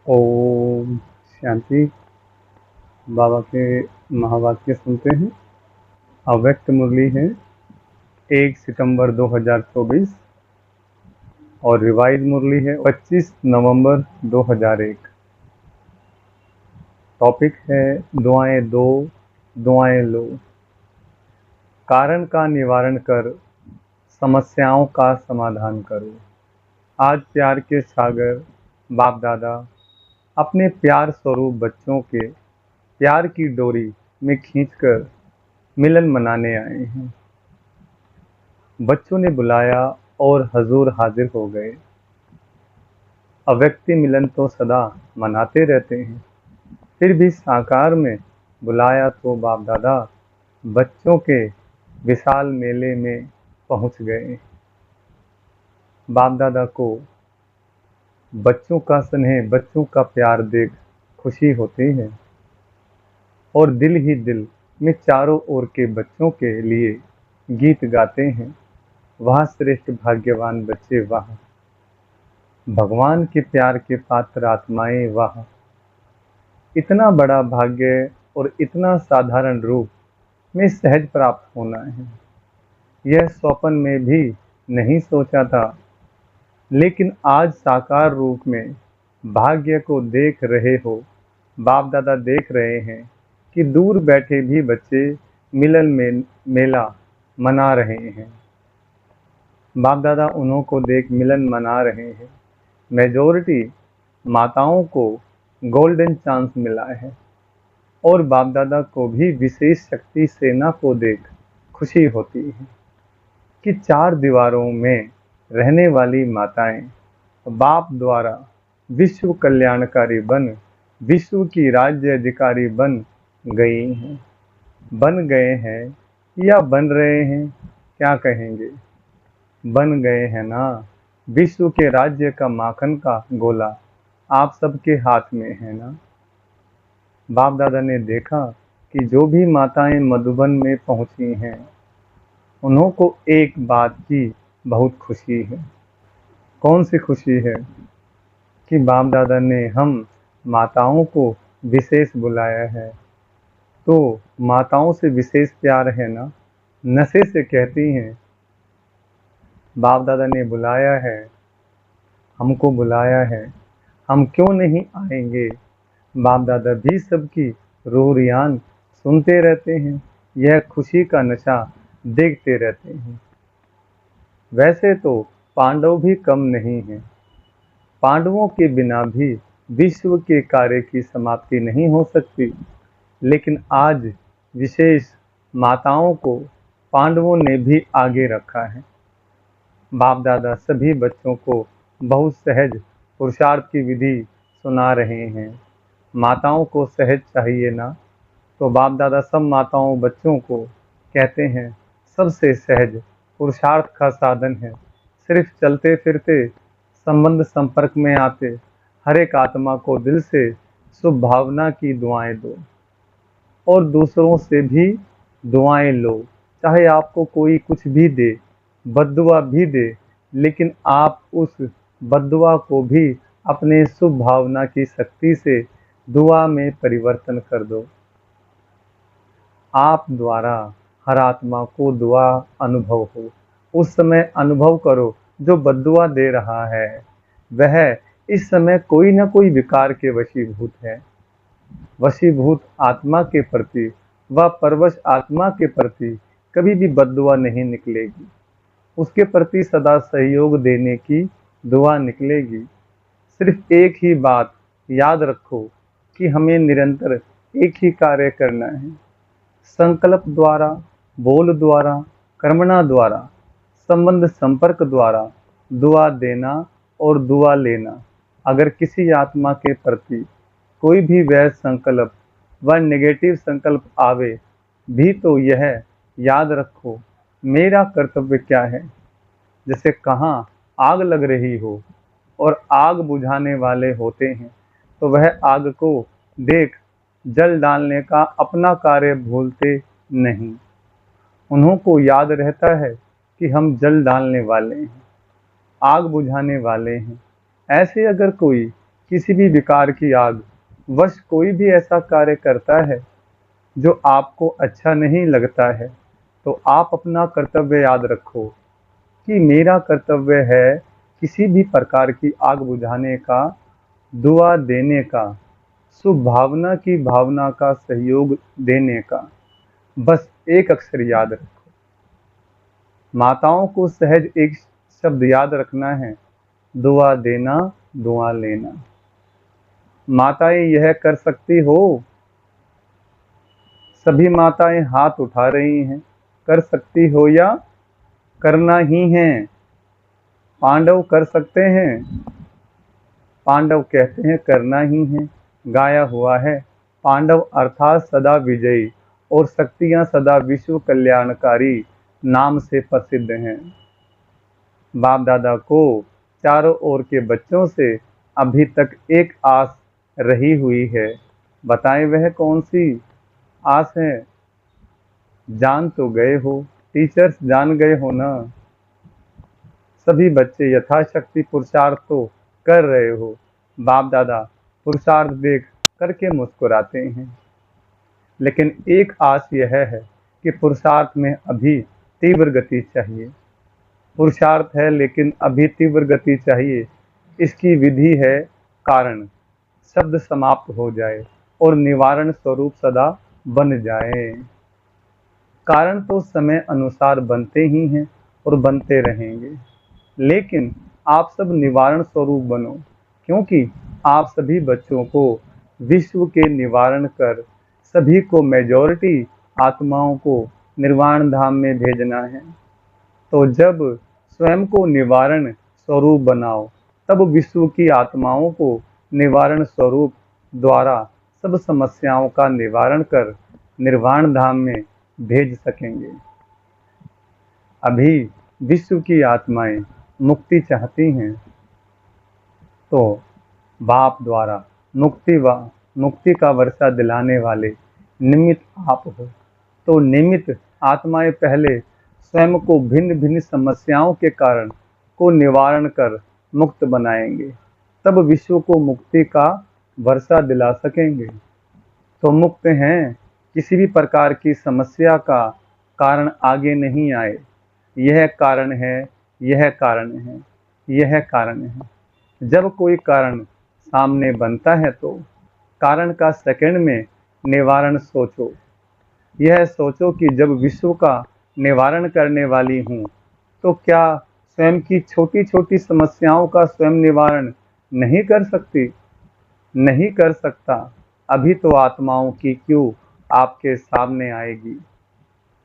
ओम शांति। बाबा के महावाक्य सुनते हैं। अव्यक्त मुरली है 1 सितंबर 2024 और रिवाइज मुरली है 25 नवंबर 2001। टॉपिक है दुआएं दो, दुआएं लो। कारण का निवारण कर, समस्याओं का समाधान करो। आज प्यार के सागर बाप दादा अपने प्यार स्वरूप बच्चों के प्यार की डोरी में खींचकर मिलन मनाने आए हैं। बच्चों ने बुलाया और हजूर हाजिर हो गए। अव्यक्ति मिलन तो सदा मनाते रहते हैं, फिर भी साकार में बुलाया तो बाप दादा बच्चों के विशाल मेले में पहुंच गए। बाप दादा को बच्चों का स्नेह, बच्चों का प्यार देख खुशी होती है और दिल ही दिल में चारों ओर के बच्चों के लिए गीत गाते हैं। वह श्रेष्ठ भाग्यवान बच्चे, वाह भगवान के प्यार के पात्र आत्माएं, वाह इतना बड़ा भाग्य और इतना साधारण रूप में सहज प्राप्त होना है, यह स्वप्न में भी नहीं सोचा था। लेकिन आज साकार रूप में भाग्य को देख रहे हो। बाप दादा देख रहे हैं कि दूर बैठे भी बच्चे मिलन में मेला मना रहे हैं। बाप दादा उन्हों को देख मिलन मना रहे हैं। मेजॉरिटी माताओं को गोल्डन चांस मिला है और बाप दादा को भी विशेष शक्ति सेना को देख खुशी होती है कि चार दीवारों में रहने वाली माताएं बाप द्वारा विश्व कल्याणकारी बन, विश्व की राज्य अधिकारी बन गई हैं, बन गए हैं या बन रहे हैं, क्या कहेंगे, बन गए हैं ना। विश्व के राज्य का माखन का गोला आप सबके हाथ में है ना। बाप दादा ने देखा कि जो भी माताएं मधुबन में पहुंची हैं, उन्हों को एक बात की बहुत खुशी है। कौन सी खुशी है? कि बाप दादा ने हम माताओं को विशेष बुलाया है, तो माताओं से विशेष प्यार है ना। नशे से कहती हैं बाप दादा ने बुलाया है, हमको बुलाया है, हम क्यों नहीं आएंगे। बाप दादा भी सबकी रोरियान सुनते रहते हैं, यह खुशी का नशा देखते रहते हैं। वैसे तो पांडव भी कम नहीं हैं। पांडवों के बिना भी विश्व के कार्य की समाप्ति नहीं हो सकती, लेकिन आज विशेष माताओं को पांडवों ने भी आगे रखा है। बाप दादा सभी बच्चों को बहुत सहज पुरुषार्थ की विधि सुना रहे हैं। माताओं को सहज चाहिए ना, तो बाप दादा सब माताओं बच्चों को कहते हैं सबसे सहज पुरुषार्थ का साधन है। सिर्फ चलते फिरते संबंध संपर्क में आते हर एक आत्मा को दिल से शुभ भावना की दुआएं दो और दूसरों से भी दुआएं लो। चाहे आपको कोई कुछ भी दे, बद्दुआ भी दे, लेकिन आप उस बद्दुआ को भी अपने शुभ भावना की शक्ति से दुआ में परिवर्तन कर दो। आप द्वारा हर आत्मा को दुआ अनुभव हो। उस समय अनुभव करो जो बद्दुआ दे रहा है वह इस समय कोई ना कोई विकार के वशीभूत है। वशीभूत आत्मा के प्रति व परवश आत्मा के प्रति कभी भी बद्दुआ नहीं निकलेगी, उसके प्रति सदा सहयोग देने की दुआ निकलेगी। सिर्फ एक ही बात याद रखो कि हमें निरंतर एक ही कार्य करना है। संकल्प द्वारा, बोल द्वारा, कर्मणा द्वारा, संबंध संपर्क द्वारा दुआ देना और दुआ लेना। अगर किसी आत्मा के प्रति कोई भी वैध संकल्प व नेगेटिव संकल्प आवे भी तो यह याद रखो मेरा कर्तव्य क्या है। जैसे कहाँ आग लग रही हो और आग बुझाने वाले होते हैं, तो वह आग को देख जल डालने का अपना कार्य भूलते नहीं। उन्हों को याद रहता है कि हम जल डालने वाले हैं, आग बुझाने वाले हैं। ऐसे अगर कोई किसी भी विकार की आग वश कोई भी ऐसा कार्य करता है जो आपको अच्छा नहीं लगता है, तो आप अपना कर्तव्य याद रखो कि मेरा कर्तव्य है किसी भी प्रकार की आग बुझाने का, दुआ देने का, शुभ भावना की भावना का सहयोग देने का। बस एक अक्षर याद रखो। माताओं को सहज एक शब्द याद रखना है, दुआ देना, दुआ लेना। माताएं यह कर सकती हो? सभी माताएं हाथ उठा रही हैं। कर सकती हो या करना ही है? पांडव कर सकते हैं? पांडव कहते हैं करना ही है। गाया हुआ है, पांडव अर्थात सदा विजयी और शक्तियां सदा विश्व कल्याणकारी नाम से प्रसिद्ध हैं। बाप दादा को चारों ओर के बच्चों से अभी तक एक आस रही हुई है। बताएं वह कौन सी आस है? जान तो गए हो, टीचर्स जान गए हो ना? सभी बच्चे यथाशक्ति पुरुषार्थ तो कर रहे हो। बाप दादा पुरुषार्थ देख करके मुस्कुराते हैं। लेकिन एक आस यह है कि पुरुषार्थ में अभी तीव्र गति चाहिए। पुरुषार्थ है लेकिन अभी तीव्र गति चाहिए। इसकी विधि है कारण शब्द समाप्त हो जाए और निवारण स्वरूप सदा बन जाए। कारण तो समय अनुसार बनते ही हैं और बनते रहेंगे, लेकिन आप सब निवारण स्वरूप बनो, क्योंकि आप सभी बच्चों को विश्व के निवारण कर सभी को मेजॉरिटी आत्माओं को निर्वाण धाम में भेजना है। तो जब स्वयं को निवारण स्वरूप बनाओ, तब विश्व की आत्माओं को निवारण स्वरूप द्वारा सब समस्याओं का निवारण कर निर्वाण धाम में भेज सकेंगे। अभी विश्व की आत्माएं मुक्ति चाहती हैं, तो बाप द्वारा मुक्ति का वर्षा दिलाने वाले निमित्त आप हो। तो निमित्त आत्माएं पहले स्वयं को भिन्न भिन्न समस्याओं के कारण को निवारण कर मुक्त बनाएंगे, तब विश्व को मुक्ति का वर्षा दिला सकेंगे। तो मुक्त हैं, किसी भी प्रकार की समस्या का कारण आगे नहीं आए। यह कारण है, यह कारण है, यह कारण है। जब कोई कारण सामने बनता है तो कारण का सेकंड में निवारण सोचो। यह सोचो कि जब विश्व का निवारण करने वाली हूँ, तो क्या स्वयं की छोटी छोटी समस्याओं का स्वयं निवारण नहीं कर सकती? नहीं कर सकता, अभी तो आत्माओं की क्यों आपके सामने आएगी।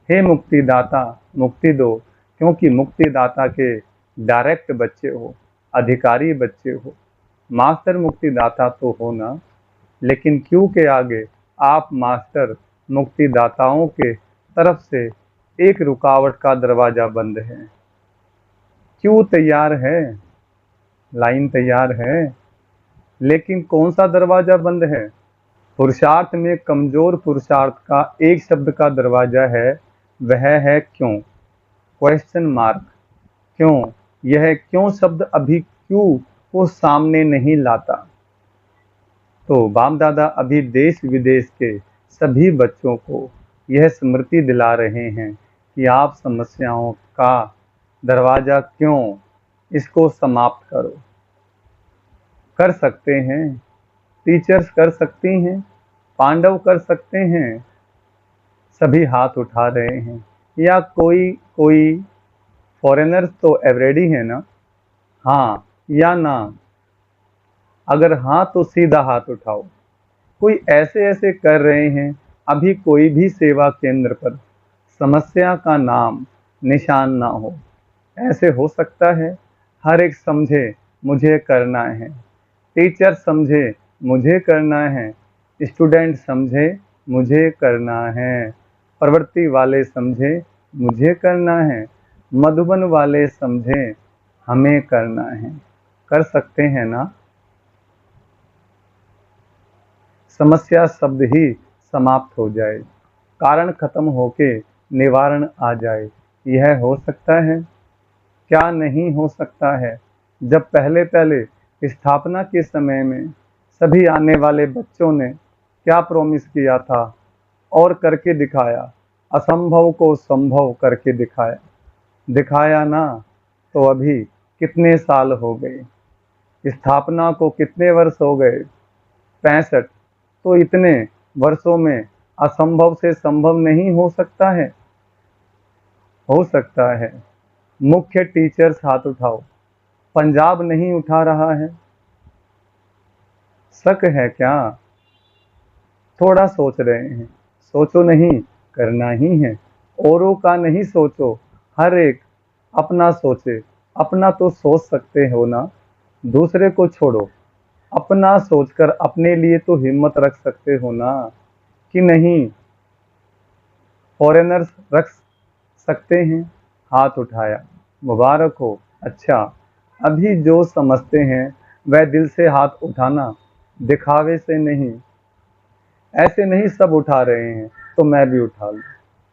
हे मुक्तिदाता, मुक्ति दो, क्योंकि मुक्तिदाता के डायरेक्ट बच्चे हो, अधिकारी बच्चे हो। मास्टर मुक्तिदाता तो हो ना, लेकिन क्यों के आगे आप मास्टर मुक्तिदाताओं के तरफ से एक रुकावट का दरवाजा बंद है। क्यों तैयार है? लाइन तैयार है, लेकिन कौन सा दरवाजा बंद है? पुरुषार्थ में कमजोर पुरुषार्थ का एक शब्द का दरवाजा है, वह है क्यों। Question mark. क्यों? यह क्यों शब्द अभी क्यों को सामने नहीं लाता? तो बाप दादा अभी देश विदेश के सभी बच्चों को यह स्मृति दिला रहे हैं कि आप समस्याओं का दरवाजा क्यों, इसको समाप्त करो। कर सकते हैं, टीचर्स कर सकती हैं, पांडव कर सकते हैं। सभी हाथ उठा रहे हैं। या कोई फॉरेनर्स तो एवरेडी है ना? हाँ या ना? अगर हाँ तो सीधा हाथ उठाओ। कोई ऐसे ऐसे कर रहे हैं, अभी कोई भी सेवा केंद्र पर समस्या का नाम निशान ना हो। ऐसे हो सकता है? हर एक समझे मुझे करना है, टीचर समझे मुझे करना है, स्टूडेंट समझे मुझे करना है, प्रवृत्ति वाले समझे मुझे करना है, मधुबन वाले समझे हमें करना है। कर सकते हैं ना? समस्या शब्द ही समाप्त हो जाए, कारण खत्म होके निवारण आ जाए। यह हो सकता है? क्या नहीं हो सकता है? जब पहले पहले स्थापना के समय में सभी आने वाले बच्चों ने क्या प्रॉमिस किया था और करके दिखाया, असंभव को संभव करके दिखाया। दिखाया ना, तो अभी कितने साल हो गए, स्थापना को कितने वर्ष हो गए, 65। तो इतने वर्षों में असंभव से संभव नहीं हो सकता है? हो सकता है। मुख्य टीचर्स हाथ उठाओ। पंजाब नहीं उठा रहा है, शक है क्या? थोड़ा सोच रहे हैं, सोचो नहीं, करना ही है। औरों का नहीं सोचो, हर एक अपना सोचे। अपना तो सोच सकते हो ना, दूसरे को छोड़ो। अपना सोचकर अपने लिए तो हिम्मत रख सकते हो ना, कि नहीं फॉरेनर्स रख सकते हैं? हाथ उठाया, मुबारक हो। अच्छा, अभी जो समझते हैं वह दिल से हाथ उठाना, दिखावे से नहीं। ऐसे नहीं सब उठा रहे हैं तो मैं भी उठा लूं।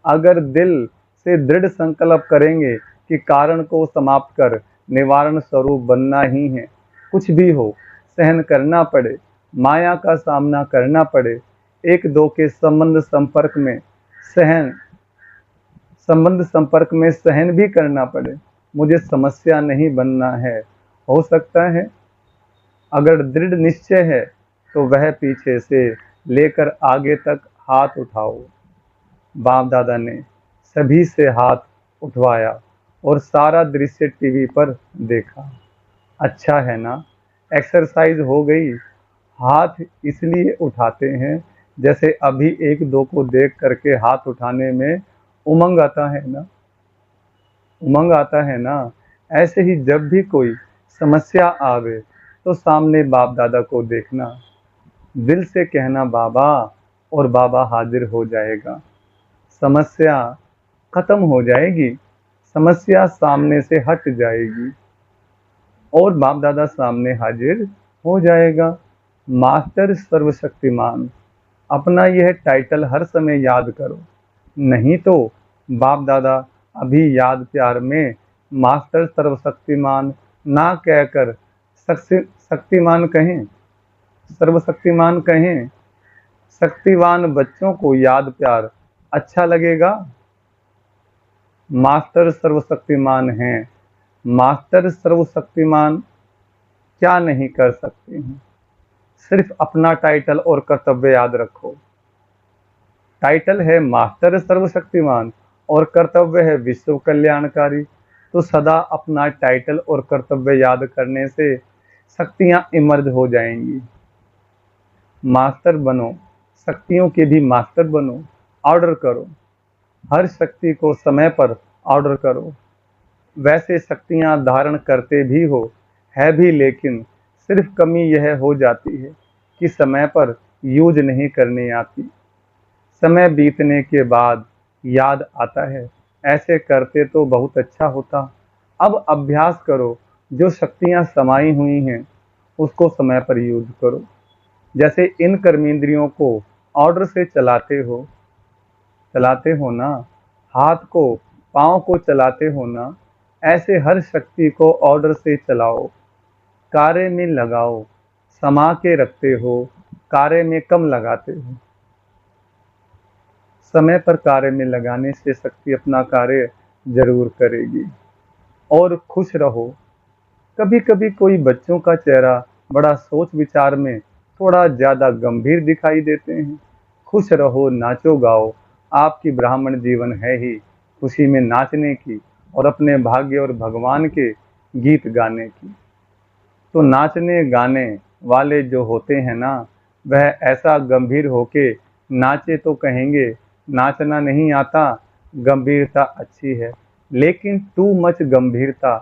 अगर दिल से दृढ़ संकल्प करेंगे कि कारण को समाप्त कर निवारण स्वरूप बनना ही है, कुछ भी हो, सहन करना पड़े, माया का सामना करना पड़े, एक दो के संबंध संपर्क में सहन भी करना पड़े, मुझे समस्या नहीं बनना है। हो सकता है? अगर दृढ़ निश्चय है तो वह पीछे से लेकर आगे तक हाथ उठाओ। बाप दादा ने सभी से हाथ उठवाया और सारा दृश्य टीवी पर देखा। अच्छा है ना, एक्सरसाइज हो गई। हाथ इसलिए उठाते हैं जैसे अभी एक दो को देख करके हाथ उठाने में उमंग आता है ना, उमंग आता है ना। ऐसे ही जब भी कोई समस्या आवे तो सामने बाप दादा को देखना, दिल से कहना बाबा, और बाबा हाजिर हो जाएगा। समस्या खत्म हो जाएगी, समस्या सामने से हट जाएगी और बाप दादा सामने हाजिर हो जाएगा। मास्टर सर्वशक्तिमान, अपना यह टाइटल हर समय याद करो, नहीं तो बाप दादा अभी याद प्यार में मास्टर सर्वशक्तिमान ना कहकर शक्तिमान कहें, सर्वशक्तिमान कहें। शक्तिवान बच्चों को याद प्यार अच्छा लगेगा। मास्टर सर्वशक्तिमान हैं, मास्टर सर्वशक्तिमान क्या नहीं कर सकते हैं? सिर्फ अपना टाइटल और कर्तव्य याद रखो। टाइटल है मास्टर सर्वशक्तिमान और कर्तव्य है विश्व कल्याणकारी। तो सदा अपना टाइटल और कर्तव्य याद करने से शक्तियां इमर्ज हो जाएंगी। मास्टर बनो, शक्तियों के भी मास्टर बनो। ऑर्डर करो, हर शक्ति को समय पर ऑर्डर करो। वैसे शक्तियां धारण करते भी हो, है भी, लेकिन सिर्फ कमी यह हो जाती है कि समय पर यूज नहीं करनी आती। समय बीतने के बाद याद आता है, ऐसे करते तो बहुत अच्छा होता। अब अभ्यास करो, जो शक्तियां समाई हुई हैं उसको समय पर यूज करो। जैसे इन कर्मेंद्रियों को ऑर्डर से चलाते हो ना, हाथ को पाँव को चलाते हो ना, ऐसे हर शक्ति को ऑर्डर से चलाओ, कार्य में लगाओ। समा के रखते हो, कार्य में कम लगाते हो। समय पर कार्य में लगाने से शक्ति अपना कार्य जरूर करेगी। और खुश रहो। कभी कभी कोई बच्चों का चेहरा बड़ा सोच विचार में थोड़ा ज्यादा गंभीर दिखाई देते हैं। खुश रहो, नाचो गाओ, आपकी ब्राह्मण जीवन है ही खुशी में नाचने की और अपने भाग्य और भगवान के गीत गाने की। तो नाचने गाने वाले जो होते हैं ना, वह ऐसा गंभीर होके नाचे तो कहेंगे नाचना नहीं आता, गंभीरता अच्छी है। लेकिन टू मच गंभीरता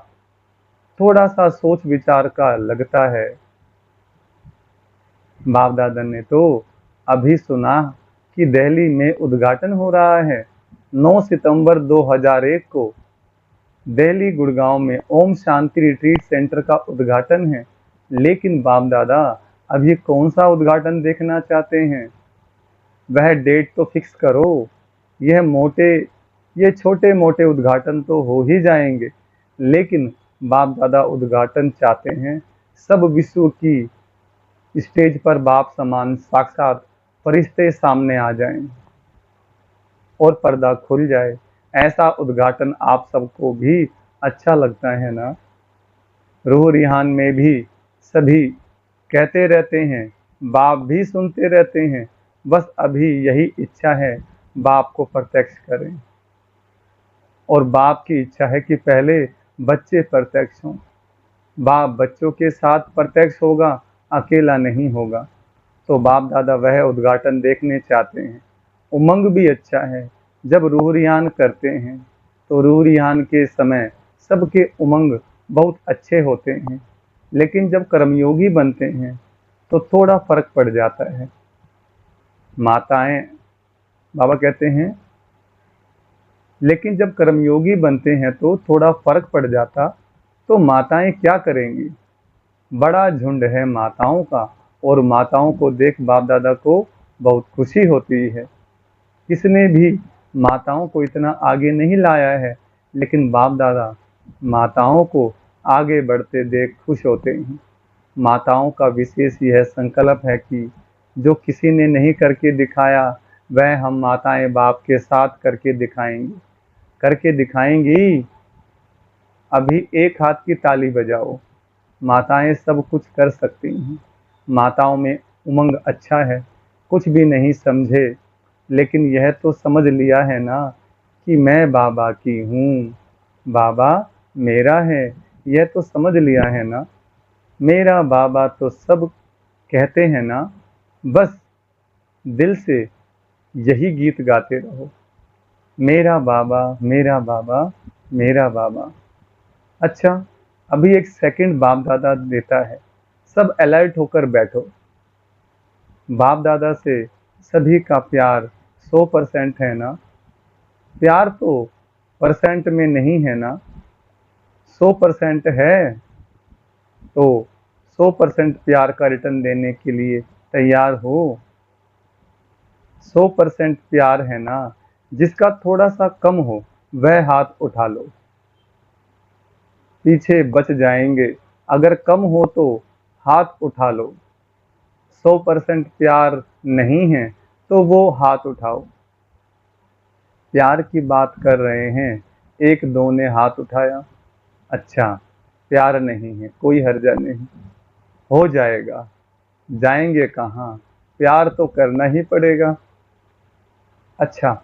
थोड़ा सा सोच विचार का लगता है। बाप दादा ने तो अभी सुना कि दिल्ली में उद्घाटन हो रहा है 9 सितंबर 2001 को। दिल्ली गुड़गांव में ओम शांति रिट्रीट सेंटर का उद्घाटन है। लेकिन बाप दादा अभी कौन सा उद्घाटन देखना चाहते हैं? वह डेट तो फिक्स करो। ये छोटे मोटे उद्घाटन तो हो ही जाएंगे, लेकिन बाप दादा उद्घाटन चाहते हैं सब विश्व की स्टेज पर बाप समान साक्षात फरिश्ते सामने आ जाएं और पर्दा खुल जाए, ऐसा उद्घाटन आप सबको भी अच्छा लगता है ना? रूह रिहान में भी सभी कहते रहते हैं, बाप भी सुनते रहते हैं, बस अभी यही इच्छा है बाप को प्रत्यक्ष करें। और बाप की इच्छा है कि पहले बच्चे प्रत्यक्ष हों। बाप बच्चों के साथ प्रत्यक्ष होगा, अकेला नहीं होगा। तो बाप दादा वह उद्घाटन देखने चाहते हैं। उमंग भी अच्छा है। जब रूह रिहान करते हैं तो रूह रिहान के समय सबके उमंग बहुत अच्छे होते हैं, लेकिन जब कर्मयोगी बनते हैं तो थोड़ा फर्क पड़ जाता है। माताएं, बाबा कहते हैं, लेकिन जब कर्मयोगी बनते हैं तो थोड़ा फर्क पड़ जाता, तो माताएं क्या करेंगी? बड़ा झुंड है माताओं का, और माताओं को देख बाप दादा को बहुत खुशी होती है। किसने भी माताओं को इतना आगे नहीं लाया है, लेकिन बाप दादा माताओं को आगे बढ़ते देख खुश होते हैं। माताओं का विशेष यह संकल्प है कि जो किसी ने नहीं करके दिखाया, वह हम माताएं बाप के साथ करके दिखाएंगी। अभी एक हाथ की ताली बजाओ, माताएं सब कुछ कर सकती हैं। माताओं में उमंग अच्छा है, कुछ भी नहीं समझे, लेकिन यह तो समझ लिया है ना कि मैं बाबा की हूँ, बाबा मेरा है, यह तो समझ लिया है ना। मेरा बाबा तो सब कहते हैं ना, बस दिल से यही गीत गाते रहो, मेरा बाबा मेरा बाबा मेरा बाबा। अच्छा, अभी एक सेकंड बाप दादा देता है, सब अलर्ट होकर बैठो। बाप दादा से सभी का प्यार 100% है ना? प्यार तो परसेंट में नहीं है ना, 100% है। तो 100% प्यार का रिटर्न देने के लिए तैयार हो? 100% प्यार है ना? जिसका थोड़ा सा कम हो वह हाथ उठा लो, पीछे बच जाएंगे। अगर कम हो तो हाथ उठा लो। 100% प्यार नहीं है तो वो हाथ उठाओ। प्यार की बात कर रहे हैं, एक दो ने हाथ उठाया। अच्छा, प्यार नहीं है, कोई हर्जा नहीं, हो जाएगा। जाएंगे कहाँ, प्यार तो करना ही पड़ेगा। अच्छा,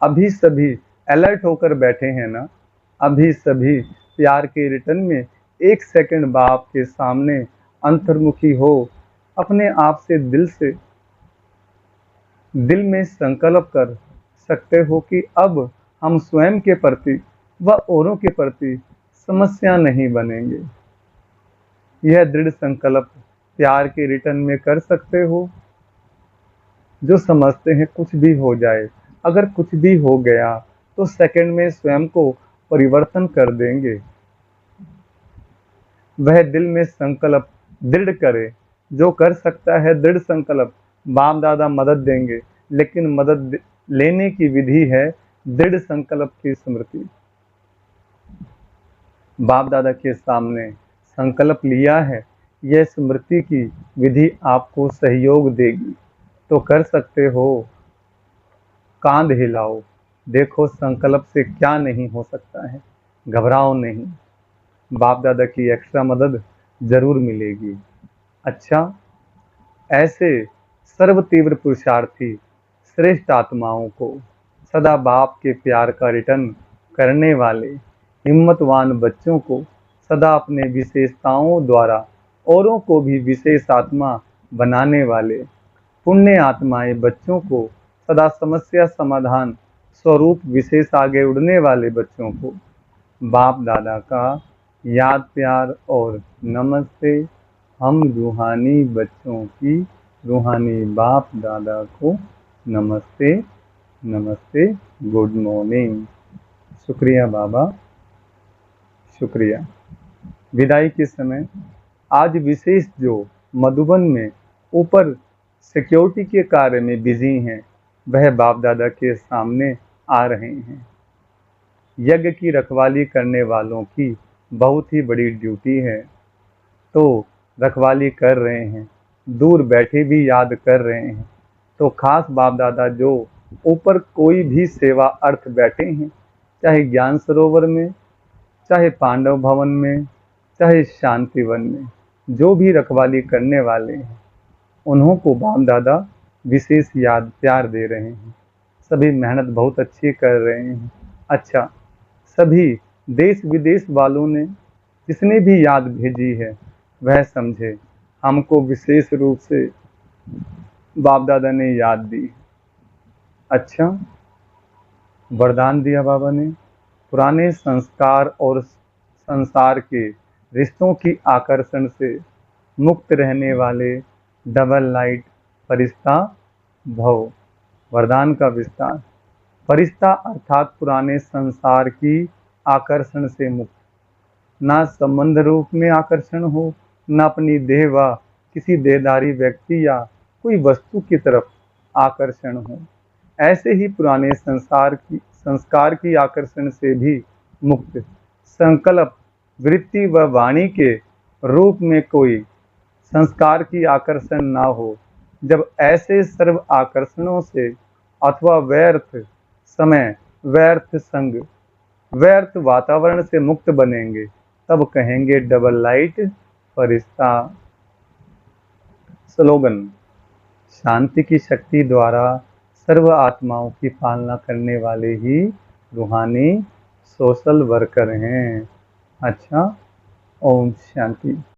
अभी सभी अलर्ट होकर बैठे हैं ना? अभी सभी प्यार के रिटर्न में एक सेकंड बाप के सामने अंतर्मुखी हो, अपने आप से दिल में संकल्प कर सकते हो कि अब हम स्वयं के प्रति व औरों के प्रति समस्या नहीं बनेंगे। यह दृढ़ संकल्प प्यार के रिटर्न में कर सकते हो। जो समझते हैं कुछ भी हो जाए, अगर कुछ भी हो गया तो सेकंड में स्वयं को परिवर्तन कर देंगे। वह दिल में संकल्प दृढ़ करे, जो कर सकता है दृढ़ संकल्प, बाप दादा मदद देंगे, लेकिन मदद लेने की विधि है दृढ़ संकल्प की स्मृति। बाप दादा के सामने संकल्प लिया है, यह स्मृति की विधि आपको सहयोग देगी, तो कर सकते हो। कांध हिलाओ, देखो संकल्प से क्या नहीं हो सकता है। घबराओ नहीं, बाप दादा की एक्स्ट्रा मदद जरूर मिलेगी। अच्छा, ऐसे सर्व तीव्र पुरुषार्थी श्रेष्ठ आत्माओं को, सदा बाप के प्यार का रिटर्न करने वाले हिम्मतवान बच्चों को, सदा अपने विशेषताओं द्वारा औरों को भी विशेष आत्मा बनाने वाले पुण्य आत्माएं बच्चों को, सदा समस्या समाधान स्वरूप विशेष आगे उड़ने वाले बच्चों को बाप दादा का याद प्यार और नमस्ते। हम रूहानी बच्चों की रूहानी बाप दादा को नमस्ते नमस्ते, गुड मॉर्निंग। शुक्रिया बाबा, शुक्रिया। विदाई के समय आज विशेष जो मधुबन में ऊपर सिक्योरिटी के कार्य में बिजी हैं, वह बाप दादा के सामने आ रहे हैं। यज्ञ की रखवाली करने वालों की बहुत ही बड़ी ड्यूटी है, तो रखवाली कर रहे हैं, दूर बैठे भी याद कर रहे हैं। तो खास बाप दादा जो ऊपर कोई भी सेवा अर्थ बैठे हैं, चाहे ज्ञान सरोवर में, चाहे पांडव भवन में, चाहे शांति वन में, जो भी रखवाली करने वाले हैं, उन्हों को बाप दादा विशेष याद प्यार दे रहे हैं। सभी मेहनत बहुत अच्छी कर रहे हैं। अच्छा, सभी देश विदेश वालों ने जिसने भी याद भेजी है, वह समझे हमको विशेष रूप से बाप दादा ने याद दी। अच्छा, वरदान दिया बाबा ने, पुराने संस्कार और संसार के रिश्तों की आकर्षण से मुक्त रहने वाले डबल लाइट फरिश्ता भव। वरदान का विस्तार। फरिश्ता अर्थात पुराने संसार की आकर्षण से मुक्त, ना संबंध रूप में आकर्षण हो, ना अपनी देह व किसी देहधारी व्यक्ति या कोई वस्तु की तरफ आकर्षण हो। ऐसे ही पुराने संस्कार की आकर्षण से भी मुक्त, संकल्प वृत्ति व वाणी के रूप में कोई संस्कार की आकर्षण ना हो। जब ऐसे सर्व आकर्षणों से अथवा व्यर्थ समय, व्यर्थ संग, व्यर्थ वातावरण से मुक्त बनेंगे, तब कहेंगे डबल लाइट फरिश्ता। स्लोगन। शांति की शक्ति द्वारा सर्व आत्माओं की पालना करने वाले ही रूहानी सोशल वर्कर हैं। अच्छा, ओम शांति।